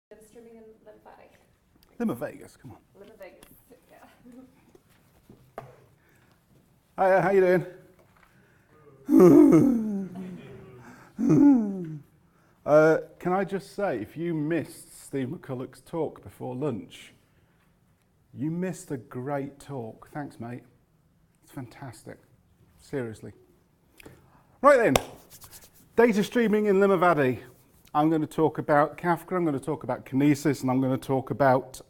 Been streaming in Limavady. Limavegas, come on. Limavegas, yeah. Hiya, how you doing? Can I just say, if you missed Steve McCulloch's talk before lunch, you missed a great talk. Thanks, mate. It's fantastic. Seriously. Right then, data streaming in Limavady. I'm going to talk about Kafka, I'm going to talk about Kinesis, and I'm going to talk about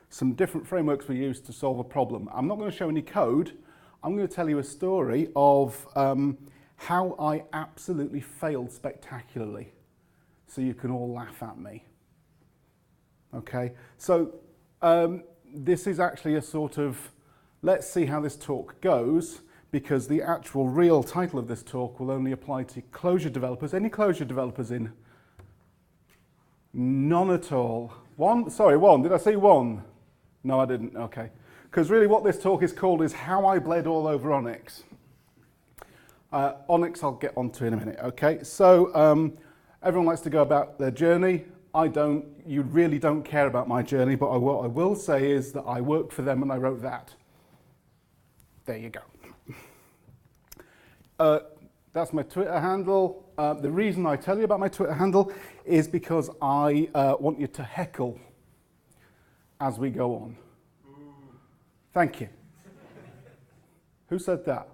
some different frameworks we use to solve a problem. I'm not going to show any code. I'm going to tell you a story of how I absolutely failed spectacularly, so you can all laugh at me. Okay, so this is actually a sort of, let's see how this talk goes, because the actual real title of this talk will only apply to Clojure developers. Any Clojure developers in? None at all. One? Sorry, one. Did I say one? No, I didn't. Okay. Because really what this talk is called is How I Bled All Over Onyx. Onyx I'll get onto in a minute. Okay, so everyone likes to go about their journey. I don't. You really don't care about my journey, but what I will say is that I worked for them and I wrote that. There you go. That's my Twitter handle. The reason I tell you about my Twitter handle is because I want you to heckle as we go on. Thank you. Who said that?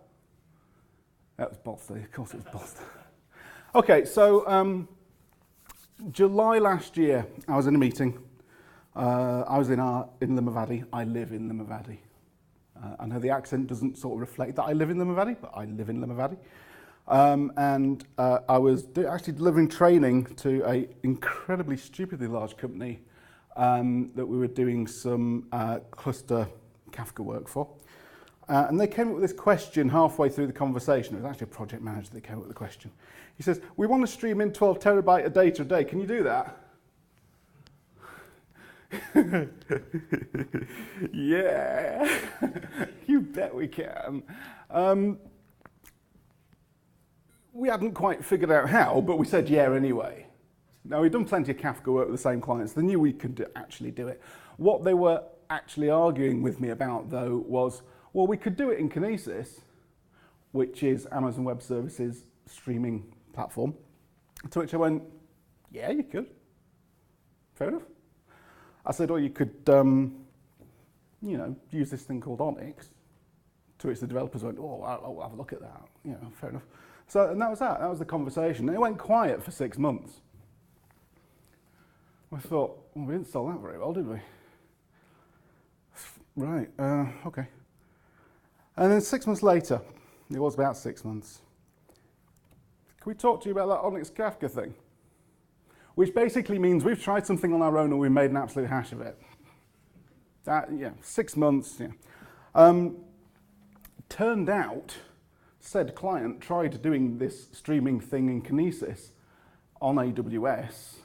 That was Bolster. Of course it was Bolster. Okay, so July last year, I was in a meeting. I was in Limavady. I live in Limavady. I know the accent doesn't sort of reflect that I live in Limavady, but I live in Limavady. And I was actually delivering training to an incredibly stupidly large company that we were doing some cluster Kafka work for. And they came up with this question halfway through the conversation. It was actually a project manager that came up with the question. He says, we want to stream in 12 terabyte of data a day. Can you do that? Yeah, you bet we can. We hadn't quite figured out how, but we said yeah anyway. Now, we'd done plenty of Kafka work with the same clients. They knew we could actually do it. What they were actually arguing with me about, though, was, well, we could do it in Kinesis, which is Amazon Web Services streaming platform. To which I went, yeah, you could. Fair enough. I said, or you could, use this thing called Onyx. To which the developers went, oh, I'll have a look at that. Fair enough. So, and that was that. That was the conversation. And it went quiet for 6 months. I thought, well, we didn't sell that very well, did we? Right, okay. And then 6 months later, it was about 6 months. Can we talk to you about that Onyx Kafka thing? Which basically means we've tried something on our own and we made an absolute hash of it. 6 months, yeah. Turned out, said client tried doing this streaming thing in Kinesis on AWS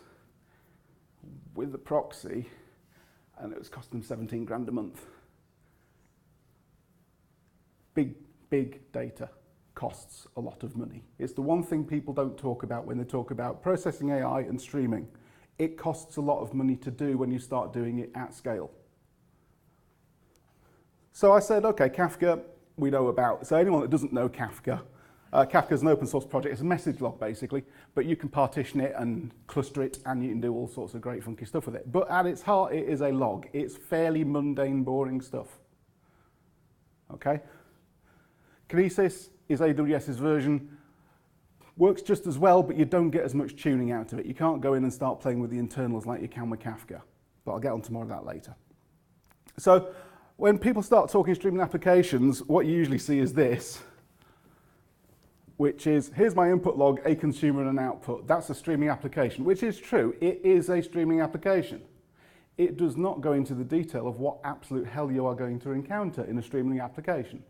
with the proxy, and it was costing them 17 grand a month. Big data costs a lot of money. It's the one thing people don't talk about when they talk about processing AI and streaming. It costs a lot of money to do when you start doing it at scale. So I said, okay, Kafka, we know about. So anyone that doesn't know Kafka, Kafka is an open source project. It's a message log, basically, but you can partition it and cluster it, and you can do all sorts of great funky stuff with it. But at its heart, it is a log. It's fairly mundane, boring stuff. Okay? Kinesis is AWS's version. Works just as well, but you don't get as much tuning out of it. You can't go in and start playing with the internals like you can with Kafka. But I'll get on to more of that later. So when people start talking streaming applications, what you usually see is this, which is, here's my input log, a consumer and an output. That's a streaming application, which is true. It is a streaming application. It does not go into the detail of what absolute hell you are going to encounter in a streaming application.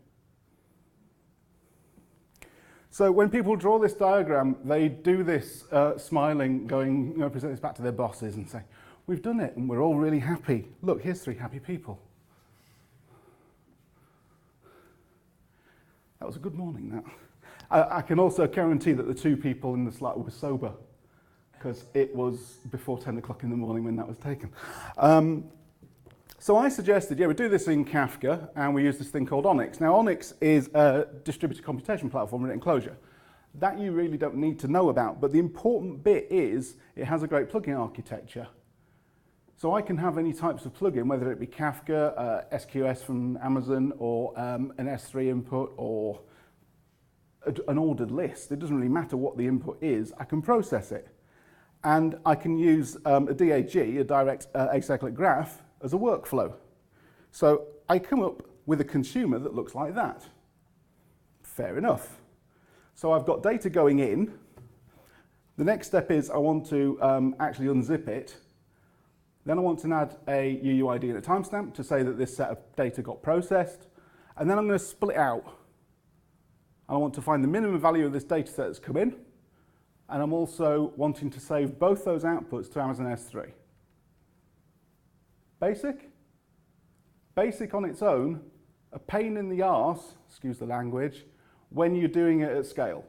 So when people draw this diagram, they do this smiling, going, present this back to their bosses and say, we've done it and we're all really happy. Look, here's 3 happy people. That was a good morning, that. I can also guarantee that the 2 people in the slide were sober. because it was before 10 o'clock in the morning when that was taken. So I suggested, yeah, we do this in Kafka, and we use this thing called Onyx. Now, Onyx is a distributed computation platform written in Clojure. That you really don't need to know about, but the important bit is it has a great plugin architecture. So I can have any types of plugin, whether it be Kafka, SQS from Amazon, or an S3 input, or an ordered list. It doesn't really matter what the input is, I can process it. And I can use a DAG, a direct acyclic graph, as a workflow. So I come up with a consumer that looks like that. Fair enough. So I've got data going in. The next step is I want to actually unzip it. Then I want to add a UUID and a timestamp to say that this set of data got processed. And then I'm going to split out. I want to find the minimum value of this data set that's come in. And I'm also wanting to save both those outputs to Amazon S3. Basic? Basic on its own, a pain in the arse, excuse the language, when you're doing it at scale.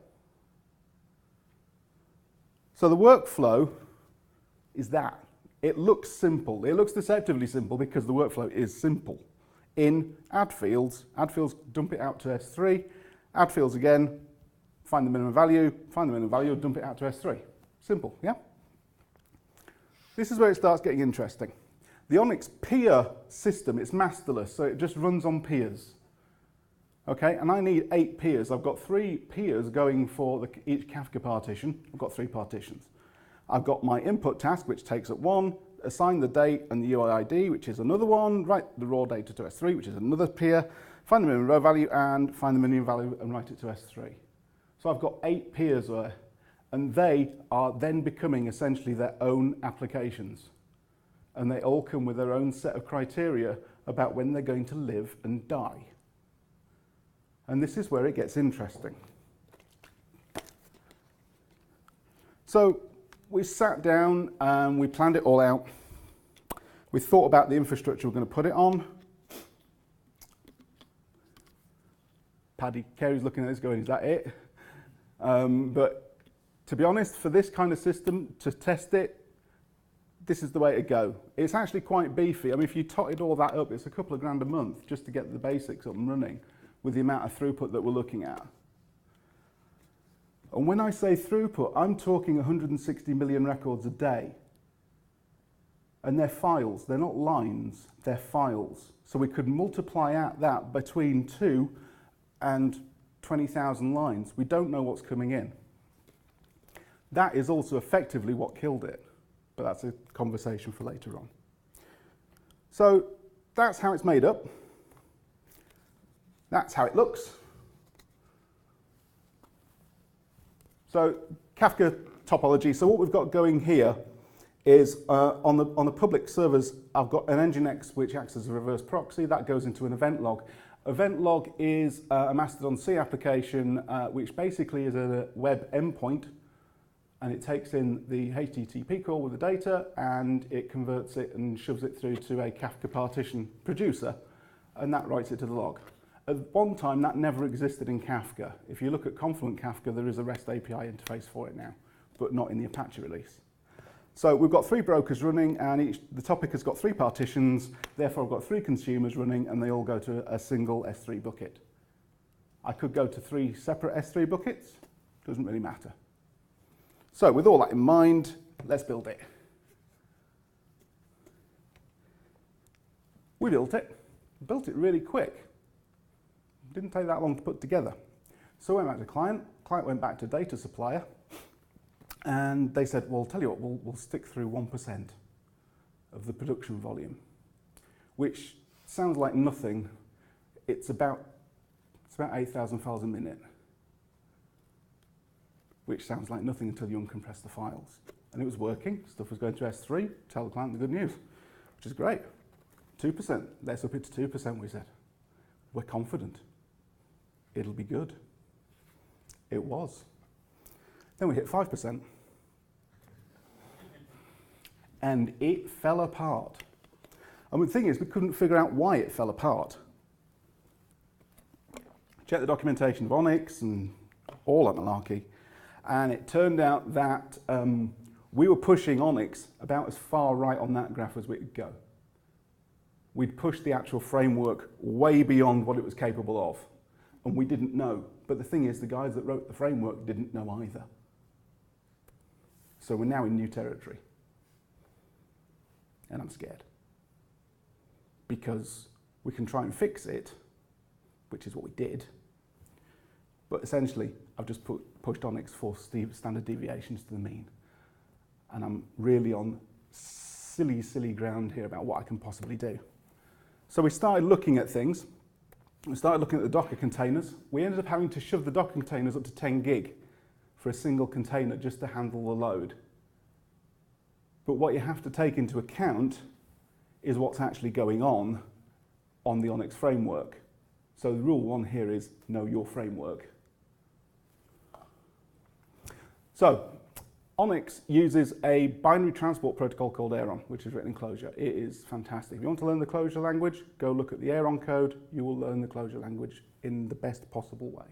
So the workflow is that. It looks simple. It looks deceptively simple because the workflow is simple. In add fields, dump it out to S3, add fields again, find the minimum value, dump it out to S3. Simple, yeah? This is where it starts getting interesting. The Onyx peer system, it's masterless, so it just runs on peers. Okay, and I need 8 peers. I've got 3 peers going for each Kafka partition. I've got 3 partitions. I've got my input task, which takes up 1, assign the date and the UID, which is another one, write the raw data to S3, which is another peer, find the minimum row value and find the minimum value and write it to S3. So I've got 8 peers there, and they are then becoming essentially their own applications. And they all come with their own set of criteria about when they're going to live and die. And this is where it gets interesting. So we sat down and we planned it all out. We thought about the infrastructure we're going to put it on. Paddy Carey's looking at this going, is that it? But to be honest, for this kind of system, to test it, this is the way to go. It's actually quite beefy. I mean, if you totted all that up, it's a couple of grand a month just to get the basics up and running with the amount of throughput that we're looking at. And when I say throughput, I'm talking 160 million records a day. And they're files, they're not lines, they're files. So we could multiply out that between 2 and 20,000 lines. We don't know what's coming in. That is also effectively what killed it. But that's a conversation for later on. So that's how it's made up. That's how it looks. So Kafka topology. So what we've got going here is on the public servers, I've got an Nginx which acts as a reverse proxy. That goes into an event log. Event log is a Mastodon C application which basically is a web endpoint, and it takes in the HTTP call with the data and it converts it and shoves it through to a Kafka partition producer, and that writes it to the log. At one time, that never existed in Kafka. If you look at Confluent Kafka, there is a REST API interface for it now, but not in the Apache release. So we've got 3 brokers running, and the topic has got 3 partitions. Therefore, I've got 3 consumers running, and they all go to a single S3 bucket. I could go to 3 separate S3 buckets. Doesn't really matter. So with all that in mind, let's build it. We built it. Built it really quick. Didn't take that long to put together. So I went back to client went back to data supplier, and they said, well, tell you what, we'll stick through 1% of the production volume, which sounds like nothing. It's about 8,000 files a minute, which sounds like nothing until you uncompress the files. And it was working, stuff was going to S3, tell the client the good news, which is great. 2%, let's up it to 2%, we said. We're confident. It'll be good. It was. Then we hit 5%. And it fell apart. And the thing is, we couldn't figure out why it fell apart. Check the documentation of Onyx and all that malarkey. And it turned out that we were pushing Onyx about as far right on that graph as we could go. We'd pushed the actual framework way beyond what it was capable of, and we didn't know. But the thing is, the guys that wrote the framework didn't know either. So we're now in new territory. And I'm scared. Because we can try and fix it, which is what we did. But essentially, I've just pushed Onyx for standard deviations to the mean. And I'm really on silly ground here about what I can possibly do. So we started looking at things. We started looking at the Docker containers. We ended up having to shove the Docker containers up to 10 gig for a single container just to handle the load. But what you have to take into account is what's actually going on the Onyx framework. So the rule one here is know your framework. So Onyx uses a binary transport protocol called Aeron, which is written in Clojure. It is fantastic. If you want to learn the Clojure language, go look at the Aeron code. You will learn the Clojure language in the best possible way.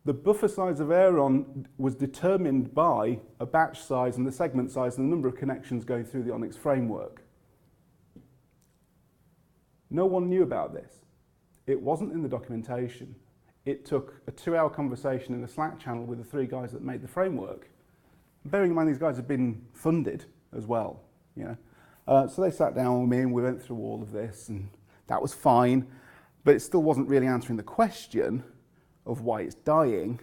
The buffer size of Aeron was determined by a batch size and the segment size and the number of connections going through the Onyx framework. No one knew about this. It wasn't in the documentation. It took a 2-hour conversation in a Slack channel with the 3 guys that made the framework. Bearing in mind these guys have been funded as well, you know. So they sat down with me and we went through all of this, and that was fine, but it still wasn't really answering the question of why it's dying.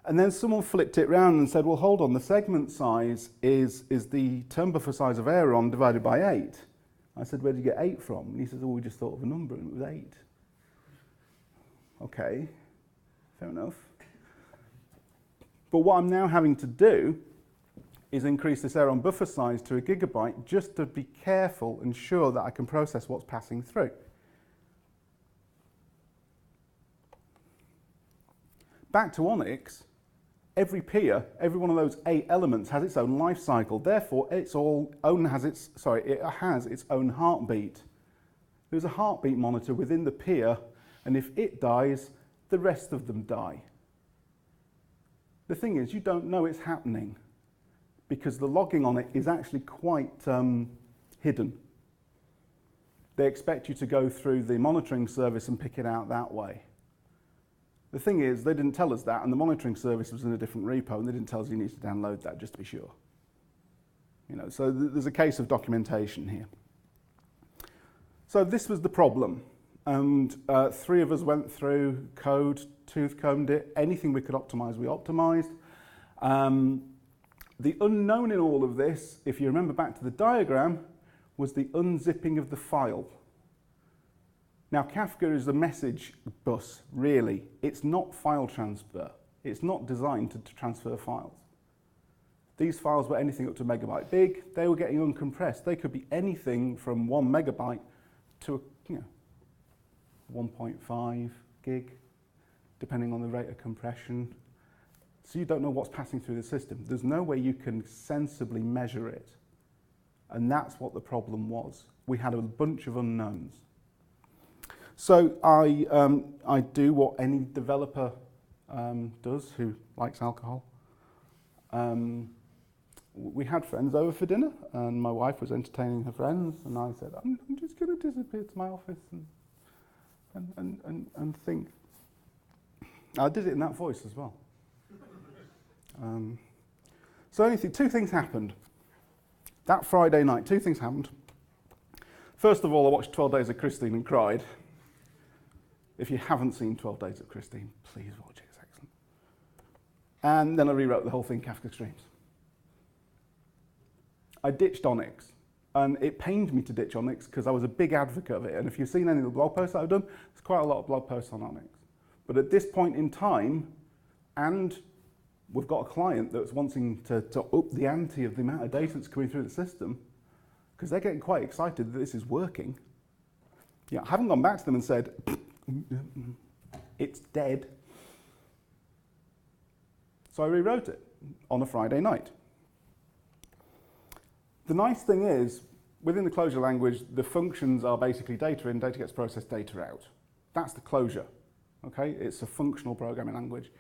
And then someone flipped it round and said, well, hold on, the segment size is the term buffer size of Aeron divided by 8. I said, where did you get 8 from? And he says, oh, we just thought of a number and it was 8. Okay, fair enough. But what I'm now having to do is increase this Aeron buffer size to 1 gigabyte just to be careful and sure that I can process what's passing through. Back to Onyx, every peer, every one of those 8 elements has its own life cycle. Therefore, it has its own heartbeat. There's a heartbeat monitor within the peer, and if it dies, the rest of them die. The thing is, you don't know it's happening because the logging on it is actually quite hidden. They expect you to go through the monitoring service and pick it out that way. The thing is, they didn't tell us that, and the monitoring service was in a different repo, and they didn't tell us you need to download that just to be sure. You know, so there's a case of documentation here. So this was the problem, and 3 of us went through code, tooth-combed it. Anything we could optimize, we optimized. The unknown in all of this, if you remember back to the diagram, was the unzipping of the file. Now, Kafka is a message bus, really. It's not file transfer. It's not designed to transfer files. These files were anything up to a megabyte big. They were getting uncompressed. They could be anything from 1 megabyte to 1.5 gig, depending on the rate of compression. So you don't know what's passing through the system. There's no way you can sensibly measure it. And that's what the problem was. We had a bunch of unknowns. So I do what any developer does who likes alcohol. We had friends over for dinner, and my wife was entertaining her friends, and I said, I'm just going to disappear to my office and think. I did it in that voice as well. So 2 things happened. That Friday night, 2 things happened. First of all, I watched 12 Days of Christine and cried. If you haven't seen 12 Days of Christine, please watch it, it's excellent. And then I rewrote the whole thing, Kafka Streams. I ditched Onyx, and it pained me to ditch Onyx because I was a big advocate of it. And if you've seen any of the blog posts that I've done, there's quite a lot of blog posts on Onyx. But at this point in time, and we've got a client that's wanting to up the ante of the amount of data that's coming through the system, because they're getting quite excited that this is working. Yeah, I haven't gone back to them and said, it's dead. So I rewrote it on a Friday night. The nice thing is, within the Clojure language, the functions are basically data in, data gets processed, data out. That's the Clojure, okay? It's a functional programming language.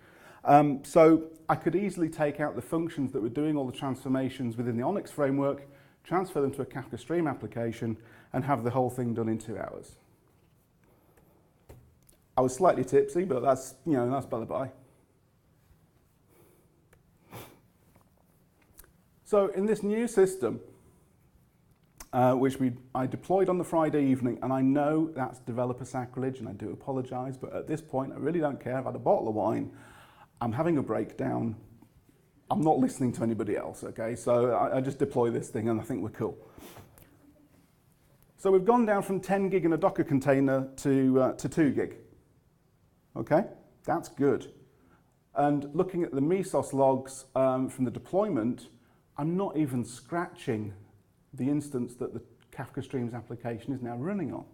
So I could easily take out the functions that were doing all the transformations within the Onyx framework, transfer them to a Kafka Stream application, and have the whole thing done in 2 hours. I was slightly tipsy, but that's by the by. So in this new system, which I deployed on the Friday evening, and I know that's developer sacrilege, and I do apologise, but at this point, I really don't care. I've had a bottle of wine, I'm having a breakdown, I'm not listening to anybody else, okay? So I just deploy this thing, and I think we're cool. So we've gone down from 10 gig in a Docker container to 2 gig, okay? That's good. And looking at the Mesos logs from the deployment, I'm not even scratching the instance that the Kafka Streams application is now running on.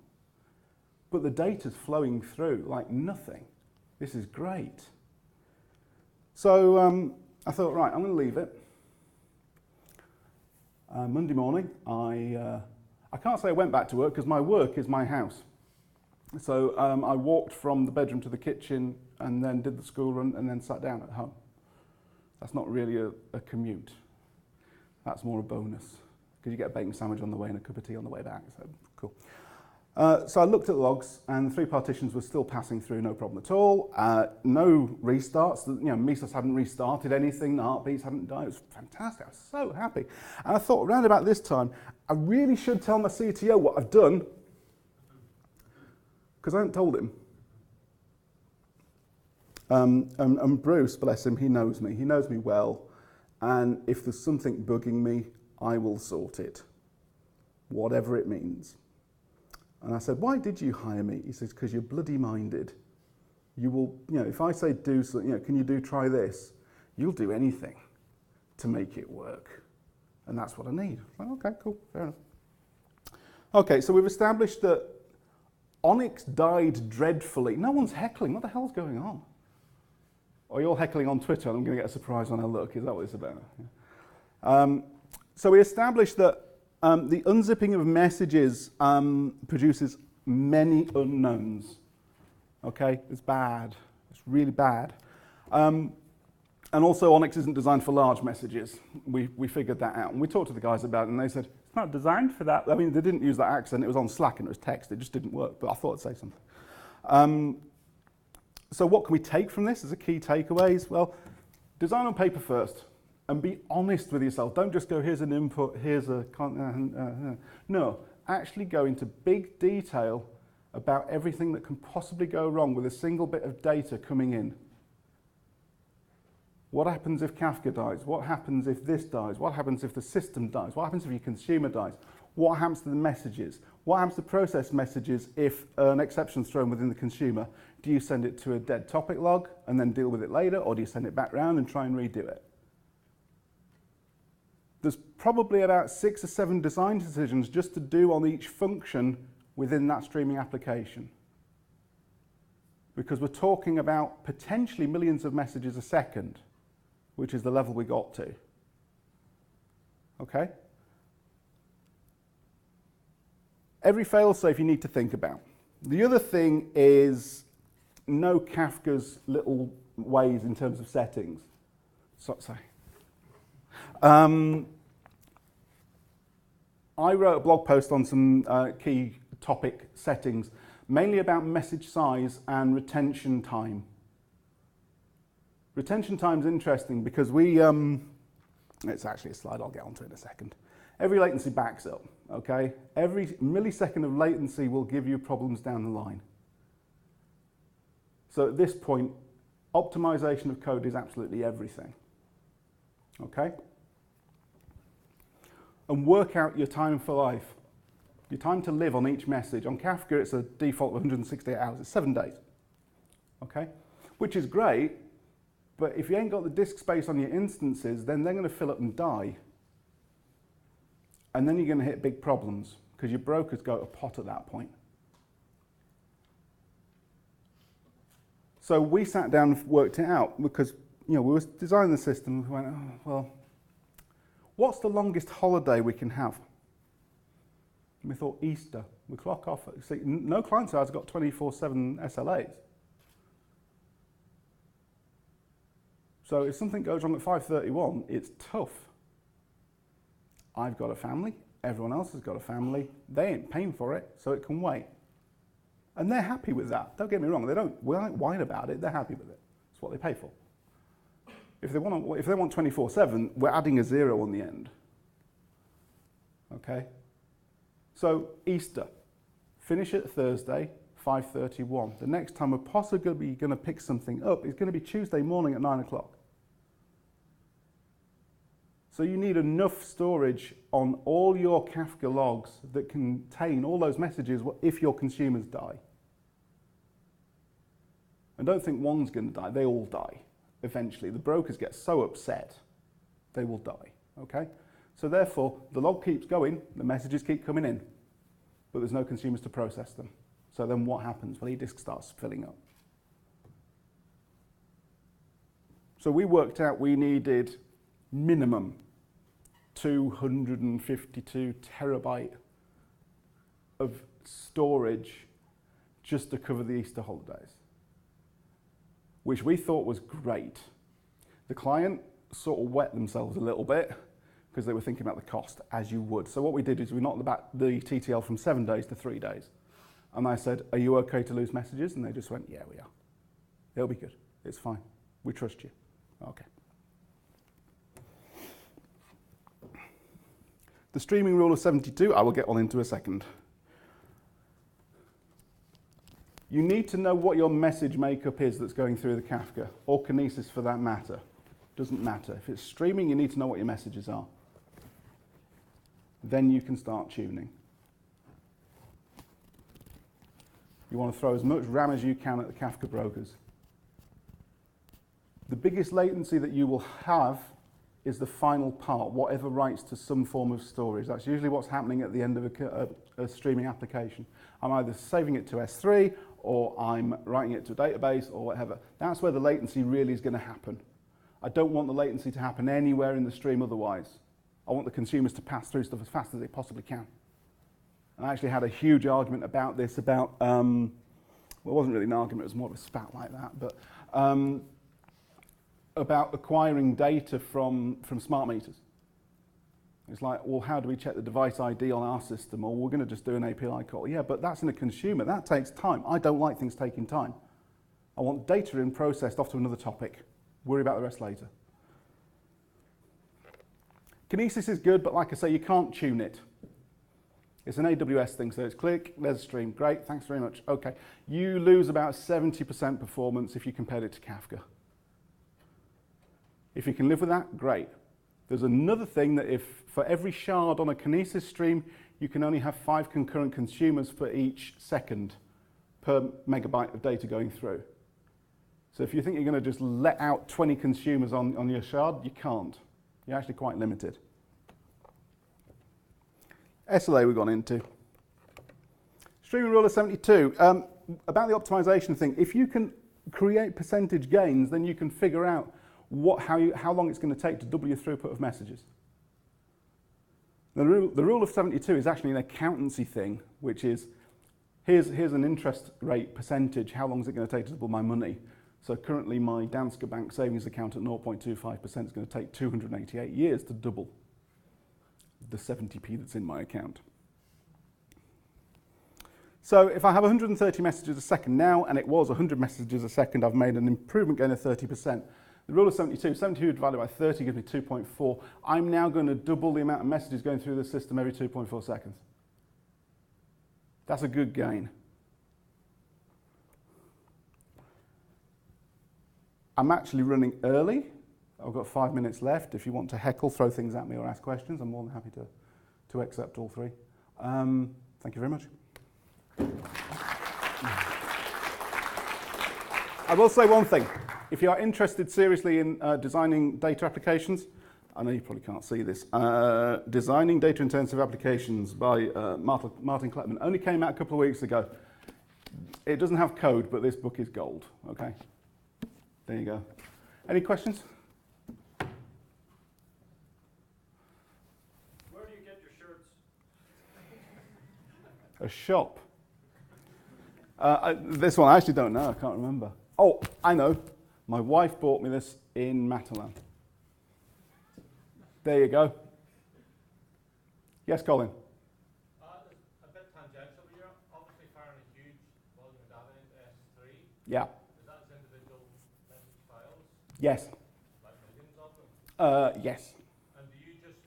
But the data's flowing through like nothing. This is great. So I thought, right, I'm going to leave it. Monday morning, I can't say I went back to work because my work is my house. So I walked from the bedroom to the kitchen and then did the school run and then sat down at home. That's not really a commute. That's more a bonus, because you get a bacon sandwich on the way and a cup of tea on the way back, so cool. So I looked at the logs, and the 3 partitions were still passing through, no problem at all. No restarts, Mesos hadn't restarted anything, the heartbeats hadn't died. It was fantastic, I was so happy. And I thought, around about this time, I really should tell my CTO what I've done, because I hadn't told him. And Bruce, bless him, he knows me well. And if there's something bugging me, I will sort it, whatever it means. And I said, why did you hire me? He says, because you're bloody minded. You will, if I say do something, can you try this? You'll do anything to make it work. And that's what I need. Like, okay, cool, fair enough. Okay, so we've established that Onyx died dreadfully. No one's heckling, what the hell's going on? Or you're heckling on Twitter, and I'm going to get a surprise when I look. Is that what it's about? Yeah. So we established that the unzipping of messages produces many unknowns. Okay, it's bad. It's really bad. And also, Onyx isn't designed for large messages. We figured that out. And we talked to the guys about it, and they said, it's not designed for that. I mean, they didn't use that accent. It was on Slack, and it was text. It just didn't work. But I thought I'd say something. So what can we take from this as a key takeaways? Well, design on paper first and be honest with yourself. Don't just go, here's an input, here's a... No, actually go into big detail about everything that can possibly go wrong with a single bit of data coming in. What happens if Kafka dies? What happens if this dies? What happens if the system dies? What happens if your consumer dies? What happens to the messages? What happens to process messages if an exception's thrown within the consumer? Do you send it to a dead topic log and then deal with it later, or do you send it back round and try and redo it? There's probably about 6 or 7 design decisions just to do on each function within that streaming application. Because we're talking about potentially millions of messages a second, which is the level we got to. Okay? Every fail-safe you need to think about. The other thing is know Kafka's little ways in terms of settings. Sorry. I wrote a blog post on some key topic settings, mainly about message size and retention time. Retention time is interesting because it's actually a slide I'll get onto in a second. Every latency backs up, okay? Every millisecond of latency will give you problems down the line. So at this point, optimization of code is absolutely everything, okay? And work out your time for life, your time to live on each message. On Kafka, it's a default of 168 hours, it's 7 days, okay? Which is great, but if you ain't got the disk space on your instances, then they're going to fill up and die. And then you're going to hit big problems because your brokers go to pot at that point. So we sat down and worked it out because we were designing the system. We went, oh, well, what's the longest holiday we can have? And we thought Easter. We clock off. See, no client side has got 24/7 SLAs. So if something goes wrong at 5:31, it's tough. I've got a family, everyone else has got a family, they ain't paying for it, so it can wait. And they're happy with that. Don't get me wrong, they don't whine about it, they're happy with it. It's what they pay for. If they want 24/7, we're adding a 0 on the end. Okay? So Easter, finish it Thursday, 5:31. The next time we're possibly going to pick something up is going to be Tuesday morning at 9 o'clock. So you need enough storage on all your Kafka logs that contain all those messages if your consumers die. And don't think one's going to die, they all die eventually. The brokers get so upset, they will die, okay? So therefore, the log keeps going, the messages keep coming in, but there's no consumers to process them. So then what happens? Well, e-disk starts filling up. So we worked out we needed minimum 252 terabyte of storage just to cover the Easter holidays, which we thought was great. The client sort of wet themselves a little bit because they were thinking about the cost, as you would. So what we did is we knocked the TTL from 7 days to 3 days. And I said, are you okay to lose messages? And they just went, yeah, we are. It'll be good. It's fine. We trust you. Okay. The streaming rule of 72, I will get on into a second. You need to know what your message makeup is that's going through the Kafka, or Kinesis for that matter. Doesn't matter. If it's streaming, you need to know what your messages are. Then you can start tuning. You want to throw as much RAM as you can at the Kafka brokers. The biggest latency that you will have is the final part, whatever writes to some form of storage. That's usually what's happening at the end of a streaming application. I'm either saving it to S3 or I'm writing it to a database or whatever. That's where the latency really is going to happen. I don't want the latency to happen anywhere in the stream otherwise. I want the consumers to pass through stuff as fast as they possibly can. And I actually had a huge argument about this, well, it wasn't really an argument, it was more of a spat like that, but about acquiring data from smart meters. It's like, well, how do we check the device ID on our system? Or we're going to just do an API call. Yeah, but that's in a consumer. That takes time. I don't like things taking time. I want data in processed off to another topic. Worry about the rest later. Kinesis is good, but like I say, you can't tune it. It's an AWS thing, so it's click, there's a stream. Great, thanks very much. Okay. You lose about 70% performance if you compared it to Kafka. If you can live with that, great. There's another thing that if for every shard on a Kinesis stream, you can only have 5 concurrent consumers for each second per megabyte of data going through. So if you think you're going to just let out 20 consumers on your shard, you can't. You're actually quite limited. SLA we've gone into. Streaming rule of 72. About the optimization thing, if you can create percentage gains, then you can figure out how long it's going to take to double your throughput of messages. The rule of 72 is actually an accountancy thing, which is, here's an interest rate percentage, how long is it going to take to double my money? So currently my Danske Bank savings account at 0.25% is going to take 288 years to double the 70p that's in my account. So if I have 130 messages a second now, and it was 100 messages a second, I've made an improvement gain of 30%. The rule of 72 divided by 30 gives me 2.4. I'm now going to double the amount of messages going through the system every 2.4 seconds. That's a good gain. I'm actually running early. I've got 5 minutes left. If you want to heckle, throw things at me or ask questions, I'm more than happy to accept all three. Thank you very much. I will say one thing. If you are interested seriously in designing data applications, I know you probably can't see this, Designing Data-Intensive Applications by Martin Kleppmann only came out a couple of weeks ago. It doesn't have code, but this book is gold, okay? There you go. Any questions? Where do you get your shirts? A shop. This one I actually don't know, I can't remember. Oh, I know. My wife bought me this in Matalan. There you go. Yes, Colin? A bit tangential, but you're obviously firing a huge volume of data into S3. Yeah. Is that as individual message files? Yes. Like millions of them? Yes. And do you then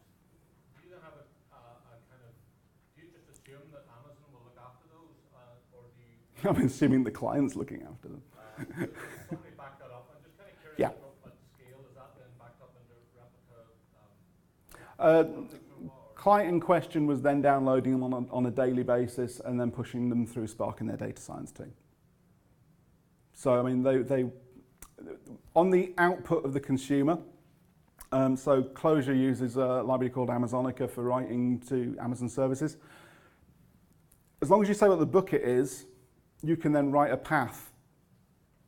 have a kind of, do you just assume that Amazon will look after those, or do you? I'm assuming the client's looking after them. Somebody back that up. I'm just kind of curious Yeah. at scale, is that then backed up into replica? Client in question was then downloading them on a daily basis and then pushing them through Spark in their data science team. So, I mean, they on the output of the consumer, so Clojure uses a library called Amazonica for writing to Amazon services. As long as you say what the bucket is, you can then write a path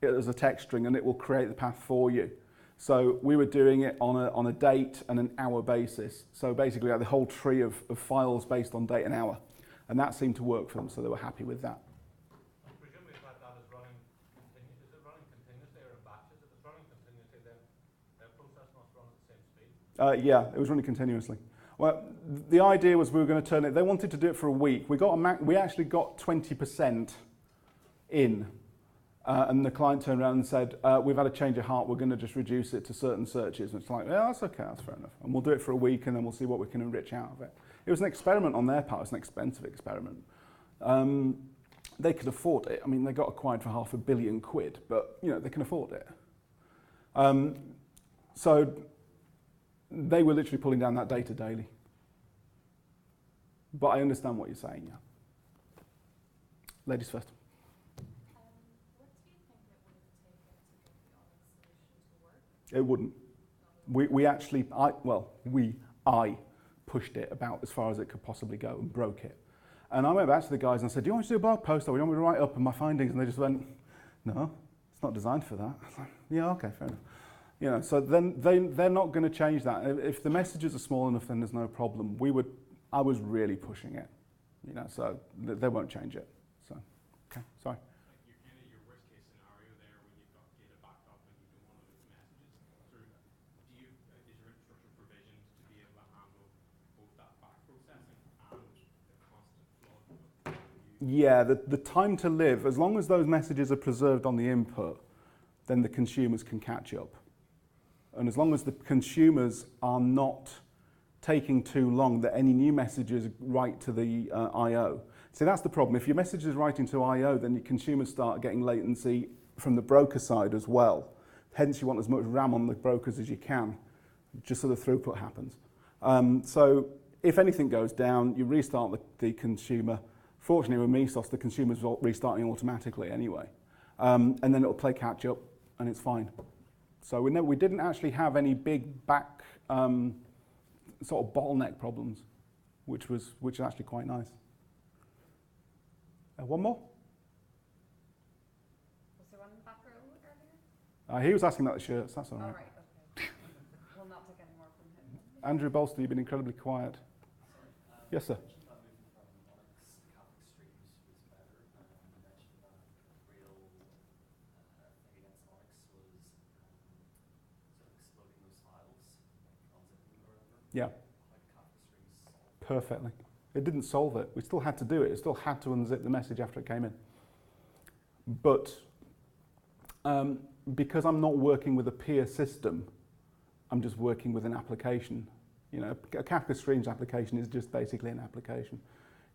as a text string and it will create the path for you. So we were doing it on a date and an hour basis. So basically we had the whole tree of files based on date and hour. And that seemed to work for them, so they were happy with that. Presumably that is running continuously. Is it running continuously or in batches? If it's running continuously, then their process must run at the same speed? Yeah, it was running continuously. Well, the idea was we were going to turn it, they wanted to do it for a week. We actually got 20% in. And the client turned around and said, we've had a change of heart, we're going to just reduce it to certain searches. And it's like, yeah, that's okay, that's fair enough. And we'll do it for a week and then we'll see what we can enrich out of it. It was an experiment on their part, it was an expensive experiment. They could afford it. I mean, they got acquired for £500 million, but you know, they can afford it. So they were literally pulling down that data daily. But I understand what you're saying, yeah. Ladies first. It wouldn't. I pushed it about as far as it could possibly go and broke it. And I went back to the guys and I said, do you want me to do a blog post or do you want me to write up my findings? And they just went, no, it's not designed for that. I was like, yeah, okay, fair enough. You know, so then they're not going to change that. If the messages are small enough, then there's no problem. I was really pushing it, you know, so they won't change it. So, okay, sorry. Your worst case scenario there when you've got data backed up and you don't want to lose messages. Is your infrastructure provisioned to be able to handle both that back processing and the constant flood? Yeah, the time to live, as long as those messages are preserved on the input, then the consumers can catch up. And as long as the consumers are not taking too long, that any new messages write to the I/O. See, that's the problem. If your message is writing to I/O, then your consumers start getting latency from the broker side as well. Hence, you want as much RAM on the brokers as you can, just so the throughput happens. So if anything goes down, you restart the consumer. Fortunately, with Mesos, the consumer's restarting automatically anyway. And then it'll play catch up, and it's fine. So we didn't actually have any big back sort of bottleneck problems, which is actually quite nice. One more? Was there one in the back row earlier? He was asking about the shirts, that's all right. All right, okay. We'll not take any more from him. Andrew Bolster, you've been incredibly quiet. Yes, sir. You mentioned that moving from Onyx Kafka streams was better, and you mentioned that real thing against Onyx was sort of exploding those files, like unzipping or whatever. Yeah. How Kafka streams solve Perfectly. It didn't solve it. We still had to do it. It still had to unzip the message after it came in. But because I'm not working with a peer system, I'm just working with an application. You know, a Kafka Streams application is just basically an application.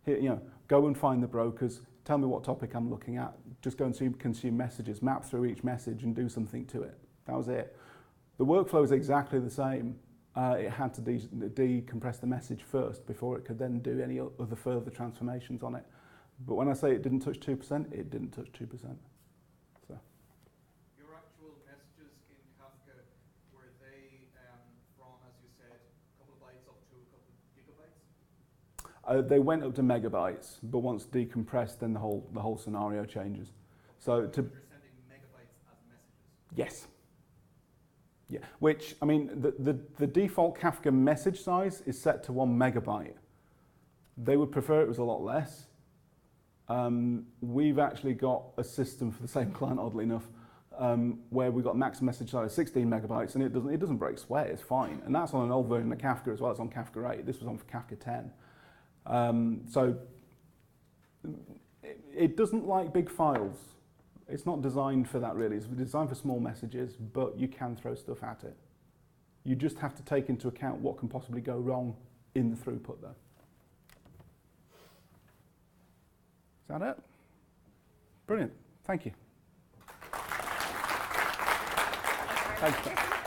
Here, you know, go and find the brokers, tell me what topic I'm looking at, just go and consume messages, map through each message and do something to it. That was it. The workflow is exactly the same. It had to decompress the message first before it could then do any other further transformations on it. But when I say it didn't touch 2%, it didn't touch 2%. So. Your actual messages in Kafka, were they from, as you said, a couple of bytes up to a couple of gigabytes? They went up to megabytes, but once decompressed, then the whole scenario changes. So you're sending megabytes as messages? Yes. Yeah, which, I mean, the default Kafka message size is set to 1 megabyte. They would prefer it was a lot less. We've actually got a system for the same client, oddly enough, where we got max message size 16 megabytes, and it doesn't break sweat. It's fine, and that's on an old version of Kafka as well. It's on Kafka 8. This was on Kafka 10. So it doesn't like big files. It's not designed for that really. It's designed for small messages, but you can throw stuff at it. You just have to take into account what can possibly go wrong in the throughput there. Is that it? Brilliant. Thank you. Thanks.